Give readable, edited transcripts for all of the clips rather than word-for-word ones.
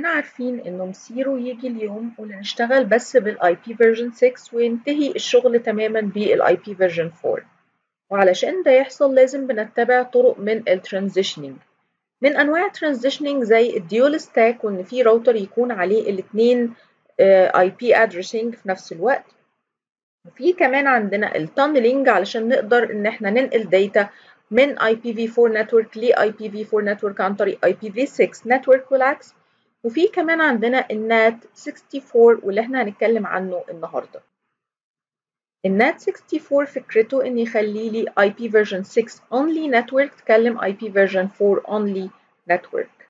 كلنا عارفين إنه مصيره يجي اليوم واللي نشتغل بس بالاي بي فيرجن 6 وينتهي الشغل تماما بالاي بي فيرجن 4. وعلشان ده يحصل لازم بنتبع طرق من الترانزيشنينج. من انواع الترانزيشنينج زي الديول ستاك، وان في راوتر يكون عليه الاثنين اي بي ادريسنج في نفس الوقت. وفي كمان عندنا التانلينج علشان نقدر ان احنا ننقل داتا من IPv4 نتورك ل IPv4 نتورك عن طريق IPv6 نتورك والعكس. وفي كمان عندنا النات 64 واللي احنا هنتكلم عنه النهارده. النات 64 فكرته ان يخلي لي IP version 6 only network تكلم IP version 4 only network،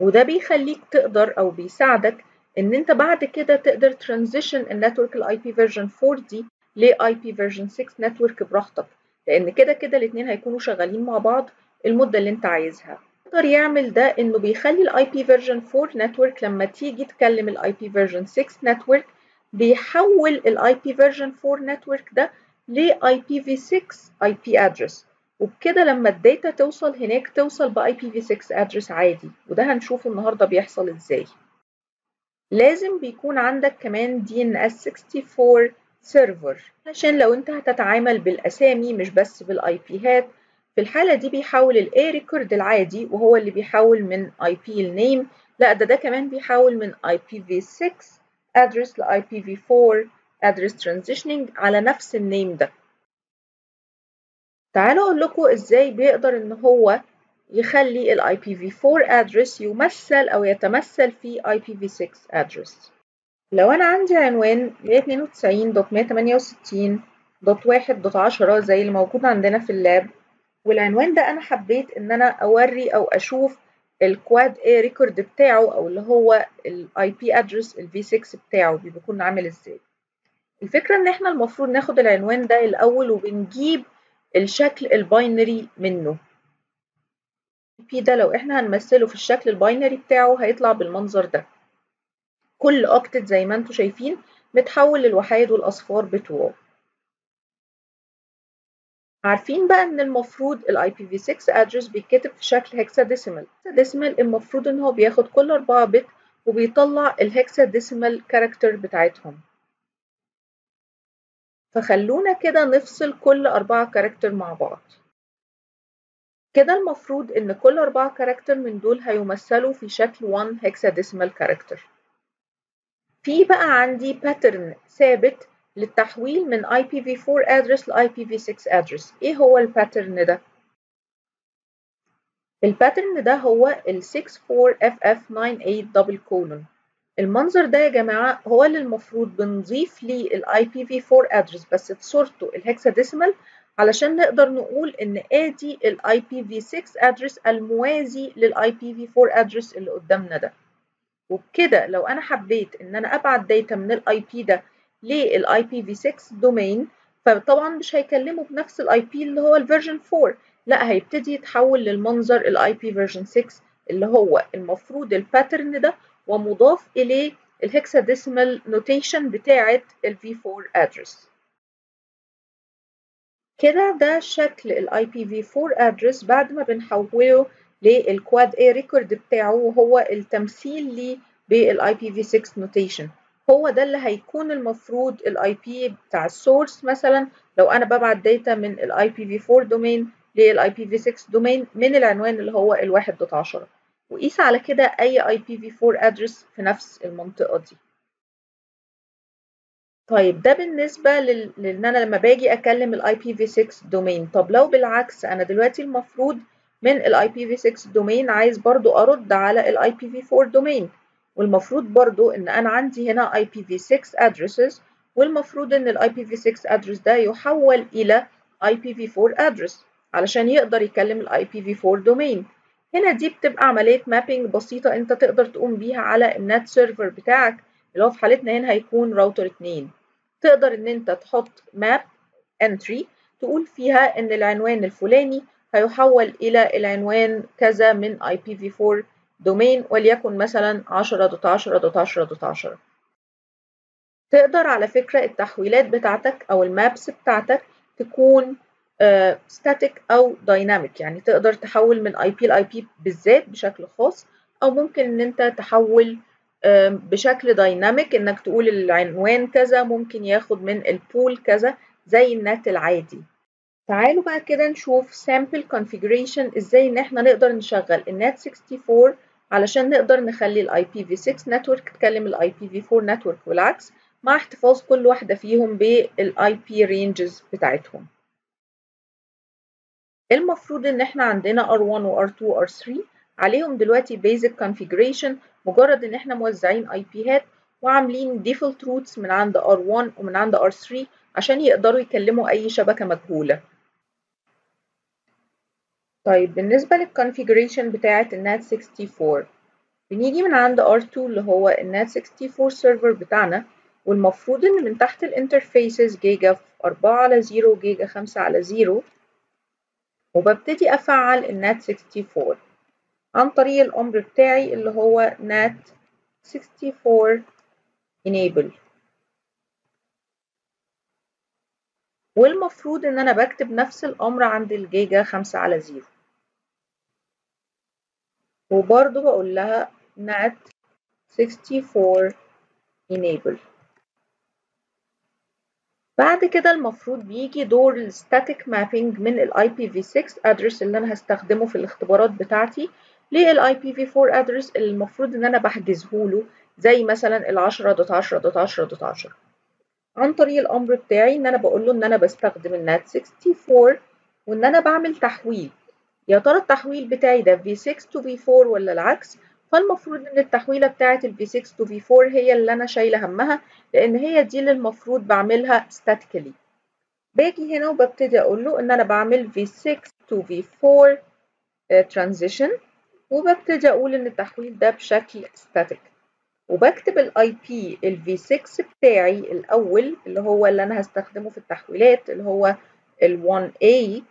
وده بيخليك تقدر او بيساعدك ان انت بعد كده تقدر ترانزيشن النتورك الاي بي فيرجن 4 دي لاي بي فيرجن 6 نتورك براحتك، لان كده كده الاثنين هيكونوا شغالين مع بعض المده اللي انت عايزها. يقدر يعمل ده انه بيخلي الاي بي فيرجن 4 نتورك لما تيجي تكلم الاي بي فيرجن 6 نتورك بيحول الاي بي فيرجن 4 نتورك ده لاي بي في 6 اي بي ادرس، وبكده لما الداتا توصل هناك توصل ب IPv6 address عادي، وده هنشوفه النهارده بيحصل ازاي. لازم بيكون عندك كمان DNS 64 سيرفر عشان لو انت هتتعامل بالاسامي مش بس بالاي بيهات. في الحالة دي بيحول ال A record العادي وهو اللي بيحول من IP النيم، لا ده كمان بيحول من IPv6 address ل IPv4 address transitioning على نفس النيم ده. تعالوا أقول لكم إزاي بيقدر إن هو يخلي ال IPv4 address يمثل أو يتمثل في IPv6 address. لو أنا عندي عنوان 192.168.1.10 زي اللي موجود عندنا في اللاب، والعنوان ده أنا حبيت إن أنا أوري أو أشوف الكواد A ريكورد بتاعه أو اللي هو ال IP address ال V6 بتاعه بيكون عامل إزاي. الفكرة إن إحنا المفروض ناخد العنوان ده الأول وبنجيب الشكل الباينري منه. البي ده لو احنا هنمثله في الشكل الباينري بتاعه هيطلع بالمنظر ده. كل اوكتت زي ما انتم شايفين متحول للوحايد والاصفار بتوعه. عارفين بقى ان المفروض الاي بي في 6 ادرس بيتكتب في شكل هكساديسيمال. الهكساديسيمال المفروض ان هو بياخد كل 4 بت وبيطلع الهكساديسيمال كاركتر بتاعتهم. فخلونا كده نفصل كل 4 كاركتر مع بعض. كده المفروض ان كل 4 كاركتر من دول هيمثلوا في شكل 1 hexadecimal character. في بقى عندي باترن ثابت للتحويل من IPv4 address ل IPv6 address. ايه هو الباترن ده؟ الباترن ده هو ال 64FF98 المنظر ده يا جماعة هو اللي المفروض بنضيف ليه ال IPv4 address بس بصورته الهكساديسيمال علشان نقدر نقول إن آدي ال IPv6 address الموازي لل IPv4 address اللي قدامنا ده. وبكده لو أنا حبيت إن أنا أبعت داتا من ال IP ده لل IPv6 دومين، فطبعا مش هيكلمه بنفس ال IP اللي هو الفيرجن 4، لا هيبتدي يتحول للمنظر ال IP version 6 اللي هو المفروض الباترن ده ومضاف إليه الهكساديسيمال نوتيشن بتاعة ال V4 address. كده ده شكل ال IPv4 address بعد ما بنحوله للكواد A ريكورد بتاعه وهو التمثيل ليه بال IPv6 notation. هو ده اللي هيكون المفروض ال IP بتاع السورس. مثلا لو أنا ببعت داتا من ال IPv4 دومين لل IPv6 دومين من العنوان اللي هو ال 1.10، وقيس على كده أي IPv4 address في نفس المنطقة دي. طيب ده بالنسبة لأن أنا لما باجي أكلم ال IPv6 دومين. طب لو بالعكس أنا دلوقتي المفروض من ال IPv6 دومين عايز برضو أرد على ال IPv4 دومين، والمفروض برضو إن أنا عندي هنا IPv6 addresses، والمفروض إن ال IPv6 address ده يحول إلى IPv4 address علشان يقدر يكلم ال IPv4 دومين. هنا دي بتبقى عملية مابينج بسيطة أنت تقدر تقوم بيها على النت سيرفر بتاعك اللي هو في حالتنا هنا هيكون راوتر 2. تقدر ان انت تحط map entry تقول فيها ان العنوان الفلاني هيحول الى العنوان كذا من IPv4 دومين وليكن مثلا 10.10.10.10. تقدر على فكرة التحويلات بتاعتك او المابس بتاعتك تكون static او dynamic، يعني تقدر تحول من IP ل IP بالذات بشكل خاص، او ممكن ان انت تحول بشكل دايناميك، انك تقول العنوان كذا ممكن ياخد من البول كذا زي النات العادي. تعالوا بقى كده نشوف sample configuration ازاي ان احنا نقدر نشغل النات 64 علشان نقدر نخلي الاي بي في 6 نتورك تكلم الاي بي في 4 نتورك والعكس، مع احتفاظ كل واحدة فيهم بالاي بي رينجز بتاعتهم. المفروض ان احنا عندنا R1 و R2 و R3 عليهم دلوقتي basic configuration، مجرد ان احنا موزعين اي بيهات وعاملين default routes من عند R1 ومن عند R3 عشان يقدروا يكلموا اي شبكة مجهولة. طيب بالنسبة للconfiguration بتاعة النات 64 بنيجي من عند R2 اللي هو النات 64 سيرفر بتاعنا، والمفروض ان من تحت الانترفيسز جيجا 4/0 وجيجا 5/0، وببتدي افعل النات 64 عن طريق الأمر بتاعي اللي هو NAT 64 enable. والمفروض إن أنا بكتب نفس الأمر عند الجيجا 5/0، وبرضه بقول لها NAT 64 enable. بعد كده المفروض بيجي دور الستاتيك مابينج من ال IPv6 address اللي أنا هستخدمه في الاختبارات بتاعتي لل IPv4 address اللي المفروض إن أنا بحجزه له، زي مثلا ال 10.10.10.10 عن طريق الأمر بتاعي إن أنا بقول له إن أنا بستخدم النات 64 وإن أنا بعمل تحويل. يا ترى التحويل بتاعي ده V6 to V4 ولا العكس؟ فالمفروض إن التحويلة بتاعة ال V6 to V4 هي اللي أنا شايلة همها، لأن هي دي اللي المفروض بعملها statically. باجي هنا وببتدي أقول له إن أنا بعمل V6 to V4 transition، وببتدي أقول إن التحويل ده بشكل static، وبكتب الاي بي ال V6 بتاعي الاول اللي هو اللي انا هستخدمه في التحويلات اللي هو ال 1A،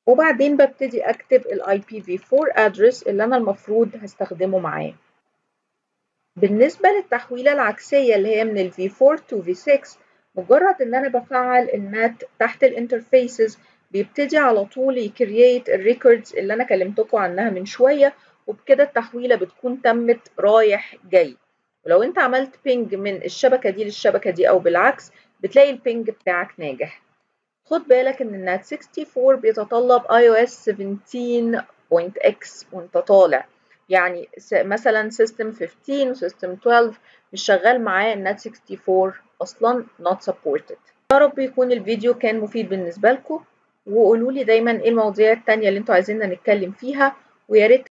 وبعدين ببتدي اكتب الاي بي V4 address اللي انا المفروض هستخدمه معاه. بالنسبة للتحويلة العكسية اللي هي من ال V4 to V6، مجرد ان انا بفعل النات تحت الانترفيسز بيبتدي على طول يكرييت الريكوردز اللي انا كلمتكم عنها من شوية، وبكده التحويلة بتكون تمت رايح جاي. ولو انت عملت بينج من الشبكة دي للشبكة دي او بالعكس بتلاقي البينج بتاعك ناجح. خد بالك ان النات 64 بيتطلب iOS 17.x وانت طالع، يعني مثلا سيستم 15 وسيستم 12 مش شغال معاه النات 64 اصلا not supported. يا رب يكون الفيديو كان مفيد بالنسبة لكم، وقولوا لي دايما ايه المواضيع التانية اللي انتوا عايزيننا نتكلم فيها، ويا ريت